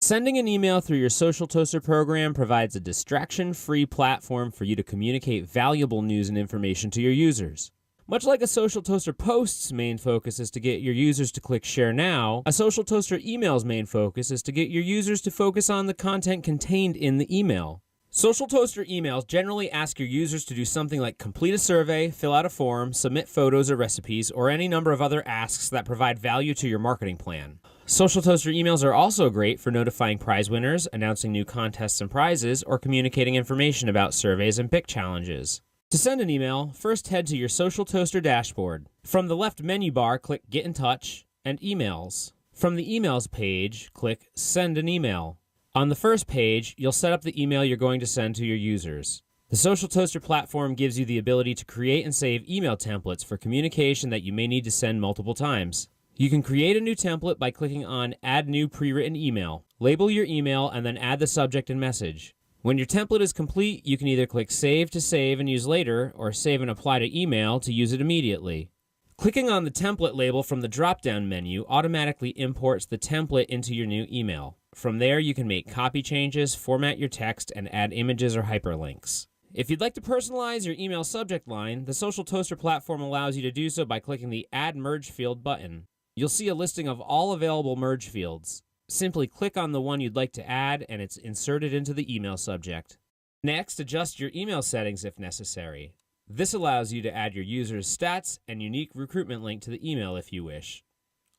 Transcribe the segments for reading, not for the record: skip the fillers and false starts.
Sending an email through your Social Toaster program provides a distraction-free platform for you to communicate valuable news and information to your users. Much like a Social Toaster post's main focus is to get your users to click Share Now, a Social Toaster email's main focus is to get your users to focus on the content contained in the email. Social Toaster emails generally ask your users to do something like complete a survey, fill out a form, submit photos or recipes, or any number of other asks that provide value to your marketing plan. Social Toaster emails are also great for notifying prize winners, announcing new contests and prizes, or communicating information about surveys and pick challenges. To send an email, first head to your Social Toaster dashboard. From the left menu bar, click Get in Touch and Emails. From the Emails page, click Send an Email. On the first page, you'll set up the email you're going to send to your users. The Social Toaster platform gives you the ability to create and save email templates for communication that you may need to send multiple times. You can create a new template by clicking on Add New Pre-written Email. Label your email and then add the subject and message. When your template is complete, you can either click Save to save and use later, or Save and apply to email to use it immediately. Clicking on the template label from the drop-down menu automatically imports the template into your new email. From there, you can make copy changes, format your text, and add images or hyperlinks. If you'd like to personalize your email subject line, the Social Toaster platform allows you to do so by clicking the Add Merge Field button. You'll see a listing of all available merge fields. Simply click on the one you'd like to add, and it's inserted into the email subject. Next, adjust your email settings if necessary. This allows you to add your user's stats and unique recruitment link to the email if you wish.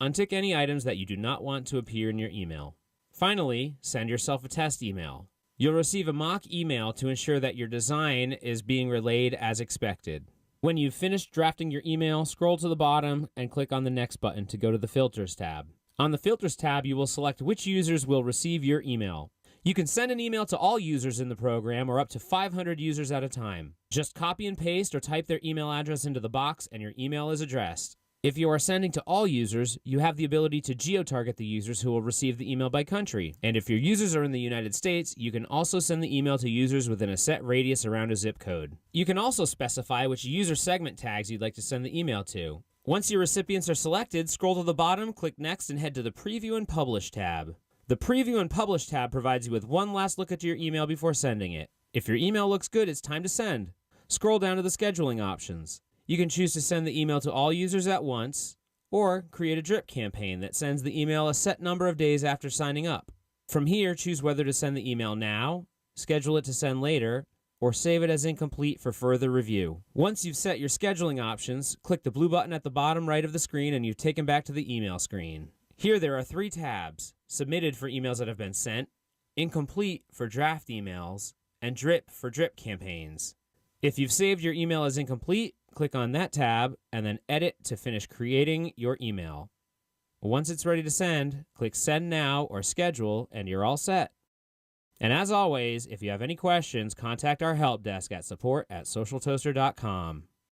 Untick any items that you do not want to appear in your email. Finally, send yourself a test email. You'll receive a mock email to ensure that your design is being relayed as expected. When you've finished drafting your email, scroll to the bottom and click on the Next button to go to the Filters tab. On the Filters tab, you will select which users will receive your email. You can send an email to all users in the program or up to 500 users at a time. Just copy and paste or type their email address into the box and your email is addressed. If you are sending to all users, you have the ability to geo-target the users who will receive the email by country. And if your users are in the United States, you can also send the email to users within a set radius around a zip code. You can also specify which user segment tags you'd like to send the email to. Once your recipients are selected, scroll to the bottom, click Next, and head to the Preview and Publish tab. The Preview and Publish tab provides you with one last look at your email before sending it. If your email looks good, it's time to send. Scroll down to the scheduling options. You can choose to send the email to all users at once, or create a drip campaign that sends the email a set number of days after signing up. From here, choose whether to send the email now, schedule it to send later, or save it as incomplete for further review. Once you've set your scheduling options, click the blue button at the bottom right of the screen and you've taken back to the email screen. Here there are 3 tabs: Submitted for emails that have been sent, Incomplete for draft emails, and Drip for drip campaigns. If you've saved your email as incomplete, click on that tab and then Edit to finish creating your email. Once it's ready to send, click Send Now or Schedule and you're all set. And as always, if you have any questions, contact our help desk at support@socialtoaster.com.